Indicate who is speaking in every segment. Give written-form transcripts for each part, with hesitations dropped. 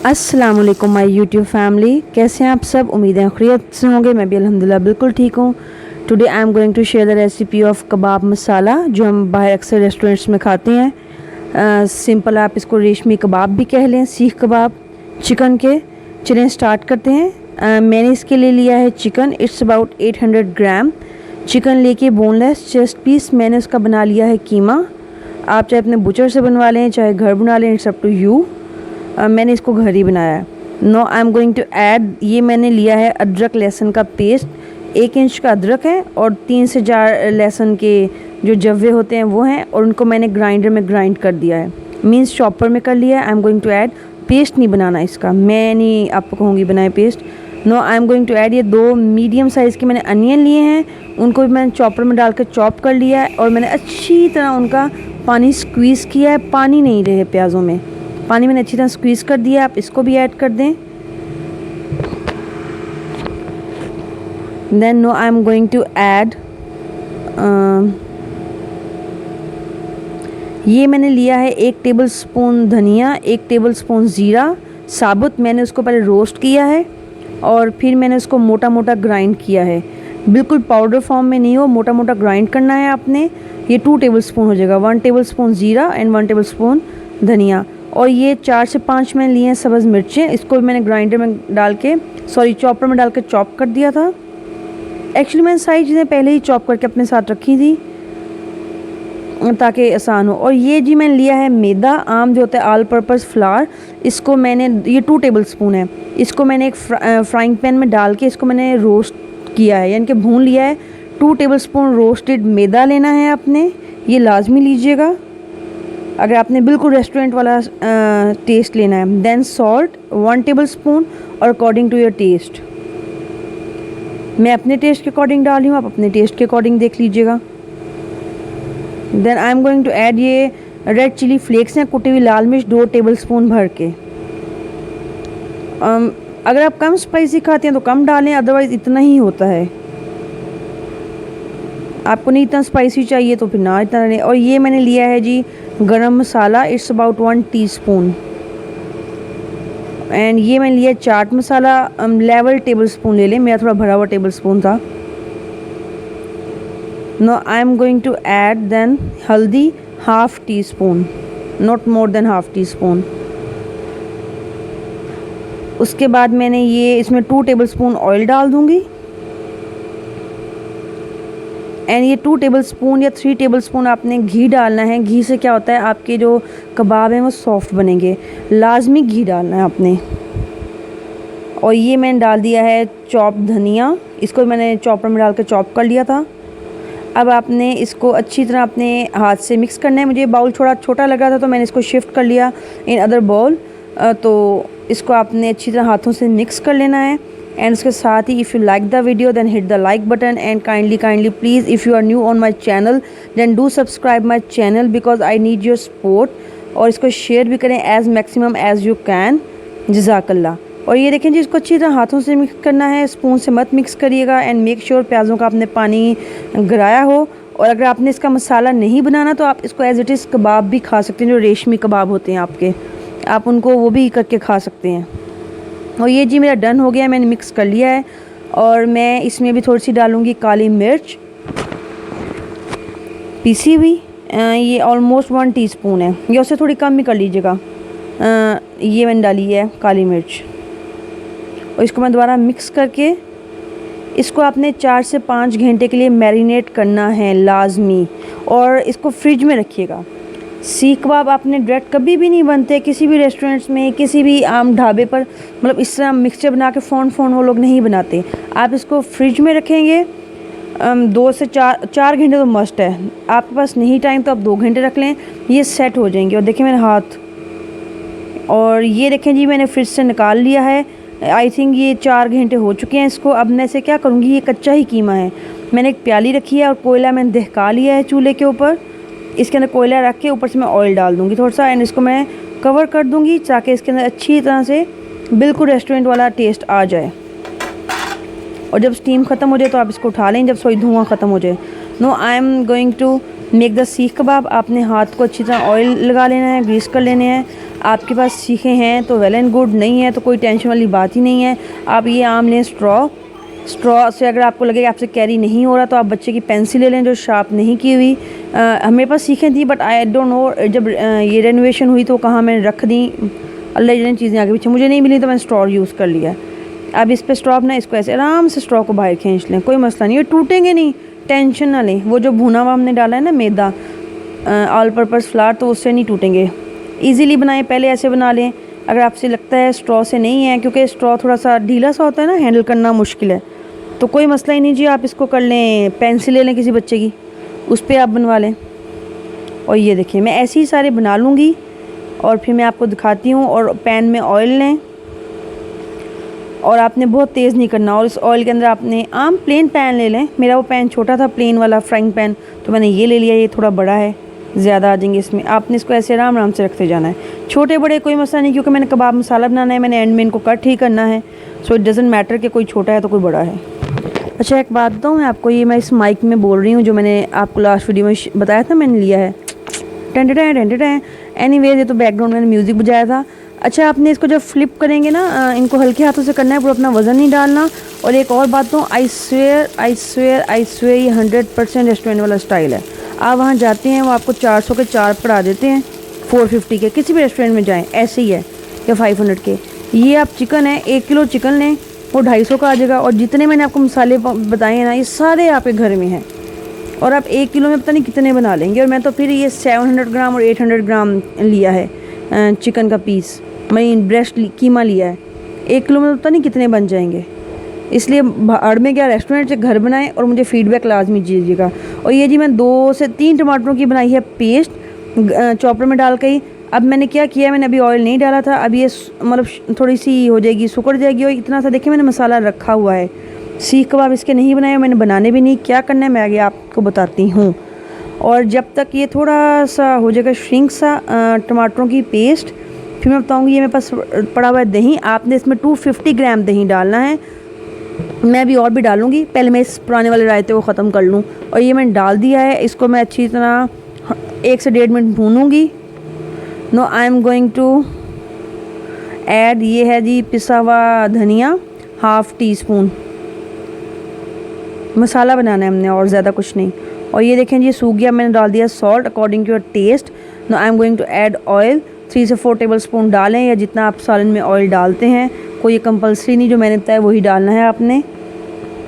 Speaker 1: अस्सलाम वालेकुम my YouTube family, कैसे हैं आप सब। उम्मीद है खैरियत से होंगे। मैं भी अल्हम्दुलिल्लाह बिल्कुल ठीक हूँ। Today I am going to share the recipe of kebab masala, जो हम बाहर अक्सर रेस्टोरेंट्स में खाते हैं। सिंपल आप इसको रेशमी कबाब भी कह लें, सीख कबाब चिकन के। चलें स्टार्ट करते हैं। मैंने इसके लिए लिया है chicken, it's about 800 gram chicken लेके बोनलेस चेस्ट पीस। मैंने उसका बना लिया है कीमा। आप चाहे अपने बुचर से बनवा लें, चाहे घर बना लें, इट्स अप टू यू। मैंने इसको घर ही बनाया है। Now I am going to add, ये मैंने लिया है अदरक लहसुन का पेस्ट। 1 इंच का अदरक है और 3 से 4 लहसुन के जो जव्वे होते हैं वो हैं, और उनको मैंने ग्राइंडर में ग्राइंड कर दिया है, मीन्स चॉपर में कर लिया है। I am going to add, paste नहीं बनाना इसका, मैं नहीं आपको कहूँगी बनाए paste. Now I am going to add, ये 2 मीडियम साइज़ के मैंने अनियन लिए हैं, उनको भी मैंने चॉपर में डाल कर चॉप कर लिया है, और मैंने अच्छी तरह उनका पानी स्क्वीज़ किया है। पानी नहीं रहे प्याज़ों में, पानी मैंने अच्छी तरह स्क्वीज़ कर दिया। आप इसको भी ऐड कर दें। Then now I am going to add, ये मैंने लिया है 1 टेबलस्पून धनिया, 1 टेबलस्पून ज़ीरा साबुत। मैंने उसको पहले रोस्ट किया है और फिर मैंने उसको मोटा मोटा ग्राइंड किया है। बिल्कुल पाउडर फॉर्म में नहीं हो, मोटा मोटा ग्राइंड करना है आपने। ये 2 टेबलस्पून हो जाएगा, 1 टेबलस्पून ज़ीरा एंड 1 टेबलस्पून धनिया। और ये 4 से 5 मैंने लिए हैं सब्ज़ मिर्चें, इसको भी मैंने ग्राइंडर में डाल के, चॉपर में डाल के चॉप कर दिया था। एक्चुअली मैंने सारी चीज़ें पहले ही चॉप करके अपने साथ रखी थी ताकि आसान हो। और ये जी मैंने लिया है मैदा आम जो होता है ऑल पर्पज़ फ्लावर, इसको मैंने, ये 2 टेबलस्पून है, इसको मैंने एक फ्राइंग पैन में डाल के इसको मैंने रोस्ट किया है, यानी कि भून लिया है। 2 टेबलस्पून रोस्टेड मैदा लेना है आपने, ये लाजमी लीजिएगा अगर आपने बिल्कुल रेस्टोरेंट वाला टेस्ट लेना है। देन सॉल्ट 1 टेबलस्पून और अकॉर्डिंग टू योर टेस्ट। मैं अपने टेस्ट के अकॉर्डिंग डाल रही हूँ, आप अपने टेस्ट के अकॉर्डिंग देख लीजिएगा। Then I am going to add, ये रेड चिली फ्लेक्स हैं, कुटी हुई लाल मिर्च 2 टेबलस्पून भर के। अगर आप कम स्पाइसी खाते हैं तो कम डालें, अदरवाइज़ इतना ही होता है। आपको नहीं इतना स्पाइसी चाहिए तो फिर ना इतना लें। और ये मैंने लिया है जी गरम मसाला, इट्स अबाउट 1 टीस्पून। एंड ये मैंने लिया चाट मसाला, लेवल टेबलस्पून ले लें, मेरा थोड़ा भरा हुआ टेबलस्पून था। Now I am going to add then हल्दी 1/2 teaspoon, not more than 1/2 teaspoon. उसके बाद मैंने ये इसमें 2 टेबलस्पून ऑयल डाल दूँगी। एंड ये 2 टेबलस्पून या 3 टेबलस्पून आपने घी डालना है। घी से क्या होता है, आपके जो कबाब हैं वो सॉफ्ट बनेंगे। लाजमी घी डालना है आपने। और ये मैंने डाल दिया है चॉप धनिया, इसको मैंने चॉपर में डाल कर चॉप कर लिया था। अब आपने इसको अच्छी तरह अपने हाथ से मिक्स करना है। मुझे बाउल थोड़ा छोटा लग रहा था तो मैंने इसको शिफ्ट कर लिया इन अदर बाउल। तो इसको आपने अच्छी तरह हाथों से मिक्स कर लेना है। एंड उसके साथ ही if you like the video then hit the like button, and kindly please if you are new on my channel then do subscribe my channel because I need your support. और इसको share भी करें as maximum as you can, जज़ाकल्ला। और ये देखें जी, इसको अच्छी तरह हाथों से मिक्स करना है, स्पून से मत मिक्स करिएगा। एंड मेक श्योर प्याज़ों का आपने पानी गिराया हो। और अगर आपने इसका मसाला नहीं बनाना तो आप इसको एज़ इट इज़ कबाब भी खा सकते हैं, जो रेशमी कबाब होते हैं आपके, आप उनको वो भी करके खा सकते हैं। और ये जी मेरा डन हो गया, मैंने मिक्स कर लिया है। और मैं इसमें भी थोड़ी सी डालूँगी काली मिर्च पीसी हुई, ये ऑलमोस्ट 1 टीस्पून है, या उससे थोड़ी कम ही कर लीजिएगा। ये मैंने डाली है काली मिर्च, और इसको मैं दोबारा मिक्स करके इसको आपने 4 से 5 घंटे के लिए मैरिनेट करना है लाजमी। और इसको फ्रिज में रखिएगा। सीख कबाब आपने डायरेक्ट कभी भी नहीं बनते किसी भी रेस्टोरेंट्स में, किसी भी आम ढाबे पर, मतलब इस तरह मिक्सचर बना के फ़ौरन वो लोग नहीं बनाते। आप इसको फ्रिज में रखेंगे 2 से 4 घंटे तो मस्ट है। आपके पास नहीं टाइम तो आप 2 घंटे रख लें, ये सेट हो जाएंगे। और देखें मेरे हाथ, और ये देखें जी मैंने फ्रिज से निकाल लिया है। आई थिंक ये 4 घंटे हो चुके हैं इसको। अब मैं इसे क्या करूँगी, ये कच्चा ही कीमा है, मैंने एक प्याली रखी है और कोयला मैंने दहका लिया है चूल्हे के ऊपर। इसके अंदर कोयला रख के ऊपर से मैं ऑयल डाल दूँगी थोड़ा सा, एंड इसको मैं कवर कर दूँगी ताकि इसके अंदर अच्छी तरह से बिल्कुल रेस्टोरेंट वाला टेस्ट आ जाए। और जब स्टीम ख़त्म हो जाए तो आप इसको उठा लें, जब धुआं ख़त्म हो जाए। Now I am going to make the seekh kebab. आपने हाथ को अच्छी तरह ऑयल लगा लेना है, ग्रीस कर लेने हैं। आपके पास सीखे हैं तो वेल एंड गुड, नहीं है तो कोई टेंशन वाली बात ही नहीं है। आप ये आम लें स्ट्रॉ से। अगर आपको लगे कि आपसे कैरी नहीं हो रहा तो आप बच्चे की पेंसिल ले लें जो शार्प नहीं की हुई। मेरे पास सीखें थी बट आई डोंट नो, जब ये रेनोवेशन हुई तो कहाँ मैंने रख दी, अल्लाह जाने चीज़ें आगे पीछे, मुझे नहीं मिली तो मैंने स्ट्रॉ यूज़ कर लिया। अब इस पर स्ट्रॉ ना, इसको ऐसे आराम से स्ट्रॉ को बाहर खींच लें, कोई मसला नहीं, ये टूटेंगे नहीं, टेंशन ना लें। वो जो भुना हुआ हमने डाला है ना मैदा, ऑल पर्पज़ फ्लावर, तो उससे नहीं टूटेंगे। ईज़िली बनाएं, पहले ऐसे बना लें। अगर आपसे लगता है स्ट्रॉ से नहीं है, क्योंकि स्ट्रॉ थोड़ा सा ढीला सा होता है ना, हैंडल करना मुश्किल है, तो कोई मसला ही नहीं जी, आप इसको कर लें, पेंसिल ले लें किसी बच्चे की, उस पर आप बनवा लें। और ये देखिए मैं ऐसे ही सारे बना लूँगी और फिर मैं आपको दिखाती हूँ। और पैन में ऑयल लें और आपने बहुत तेज़ नहीं करना, और इस ऑयल के अंदर आपने आम प्लेन पैन ले लें। मेरा वो पैन छोटा था प्लेन वाला फ्राइंग पैन, तो मैंने ये ले लिया, ये थोड़ा बड़ा है, ज़्यादा आ जाएंगे इसमें। आपने इसको ऐसे आराम आराम से रखते जाना है, छोटे बड़े कोई मसला नहीं, क्योंकि मैंने कबाब मसाला बनाना है, मैंने एंड में इनको कट ही करना है। सो इट डज़न्ट मैटर कि कोई छोटा है तो कोई बड़ा है। अच्छा एक बात बताऊँ मैं आपको, ये मैं इस माइक में बोल रही हूँ जो मैंने आपको लास्ट वीडियो में बताया था मैंने लिया है, टेंटेटें। एनीवेज ये तो बैकग्राउंड में मैंने म्यूज़िक बजाया था। अच्छा आपने इसको जब फ्लिप करेंगे ना, इनको हल्के हाथों से करना है, पूरा अपना वज़न नहीं डालना। और एक और बात तो आई स्वेयर ये 100% रेस्टोरेंट वाला स्टाइल है। आप वहाँ जाते हैं वो आपको 400 के 4 पकड़ा देते हैं, 450 के, किसी भी रेस्टोरेंट में जाएँ ऐसे ही है, या 500 के। ये आप चिकन है, 1 किलो चिकन लें, वो 250 का आ जाएगा। और जितने मैंने आपको मसाले बताए हैं ना, ये सारे आपके घर में हैं, और आप 1 किलो में पता नहीं कितने बना लेंगे। और मैं तो फिर ये 700 ग्राम और 800 ग्राम लिया है चिकन का पीस, मैंने ब्रेस्ट कीमा लिया है, 1 किलो में पता नहीं कितने बन जाएंगे। इसलिए भाड़ में क्या, रेस्टोरेंट से घर बनाएं और मुझे फ़ीडबैक लाजमी दीजिएगा। और ये जी मैं 2 से 3 टमाटरों की बनाई है पेस्ट, चॉपर में डाल के ही। अब मैंने क्या किया, मैंने अभी ऑयल नहीं डाला था, अब ये मतलब थोड़ी सी हो जाएगी, सुकड़ जाएगी। और इतना सा देखिए मैंने मसाला रखा हुआ है। सीख कबाब इसके नहीं बनाए, मैंने बनाने भी नहीं, क्या करना है मैं आगे आपको बताती हूँ। और जब तक ये थोड़ा सा हो जाएगा श्रिंक सा टमाटरों की पेस्ट, फिर मैं बताऊँगी। ये मेरे पास पड़ा हुआ है दही, आपने इसमें 250 ग्राम दही डालना है। मैं अभी और भी डालूँगी, पहले मैं इस पुराने वाले रायते को ख़त्म कर लूँ। और ये मैंने डाल दिया है, इसको मैं अच्छी तरह 1 से 1.5 मिनट भूनूँगी। No I am going to add, ये है जी पिसा हुआ धनिया, ½ टीस्पून। मसाला बनाना है हमने और ज़्यादा कुछ नहीं। और ये देखें जी सूख गया, मैंने डाल दिया salt according to your taste. No I am going to add oil, 3 से 4 टेबल स्पून डालें, या जितना आप सालन में ऑयल डालते हैं, कोई ये कंपलसरी नहीं, जो मैंने बताया वही डालना है आपने।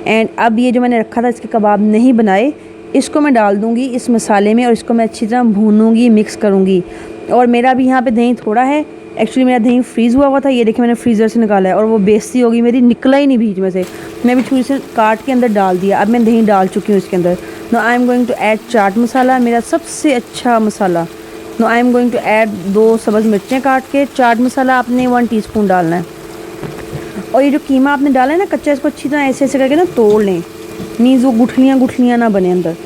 Speaker 1: एंड अब ये जो मैंने रखा था इसके कबाब नहीं बनाए, इसको मैं डाल दूँगी इस मसाले में, और इसको मैं अच्छी तरह भूनूँगी, मिक्स करूँगी। और मेरा भी यहाँ पे दही थोड़ा है, एक्चुअली मेरा दही फ्रीज़ हुआ था, ये देखिए मैंने फ्रीज़र से निकाला है, और वो बेइज्जती होगी मेरी, निकला ही नहीं बीच में से, मैं भी छुरी से काट के अंदर डाल दिया। अब मैं दही डाल चुकी हूँ इसके अंदर। No I am going to add chaat masala, मेरा सबसे अच्छा मसाला। No I am going to add 2 सब्ज़ मिर्चें काट के। चाट मसाला आपने 1 टीस्पून डालना है। और ये जो कीमा आपने डाला है ना कच्चा, इसको अच्छी तरह ऐसे ऐसे करके ना तोड़ लें, मीन्स वो गुठलियाँ ना बने अंदर।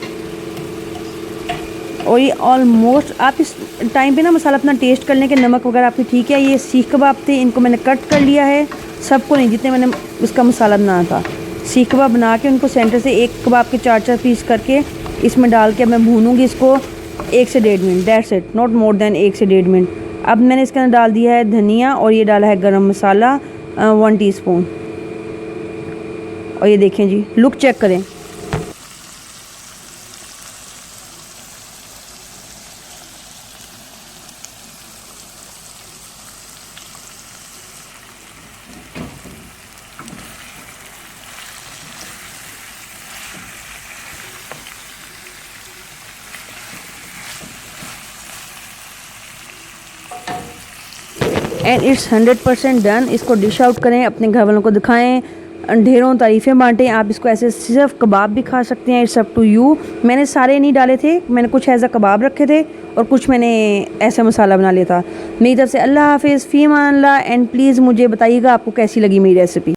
Speaker 1: और ये ऑलमोस्ट आप इस टाइम पे ना मसाला अपना टेस्ट कर लें कि नमक वगैरह आपकी ठीक है। ये सीख कबाब थे, इनको मैंने कट कर लिया है, सबको नहीं, जितने मैंने इसका मसाला बनाना था। सीख कबाब बना के उनको सेंटर से एक कबाब के 4-4 पीस करके इसमें डाल के अब मैं भूनूंगी इसको 1 से 1.5 minute, that's it, not more then 1 से 1.5 मिनट। अब मैंने इसके अंदर डाल दिया है धनिया, और ये डाला है गरम मसाला 1 टीस्पून। और ये देखें जी, लुक चेक करें, एंड इट्स 100% डन। इसको डिश आउट करें, अपने घर वालों को दिखाएं, ढेरों तारीफ़ें बांटें। आप इसको ऐसे सिर्फ कबाब भी खा सकते हैं, इट्स अप टू यू। मैंने सारे नहीं डाले थे, मैंने कुछ ऐसा कबाब रखे थे और कुछ मैंने ऐसा मसाला बना लिया था। मेरी तरफ से अल्लाह हाफिज़, फ़ी अमान अल्लाह। एंड प्लीज़ मुझे बताइएगा आपको कैसी लगी मेरी रेसिपी।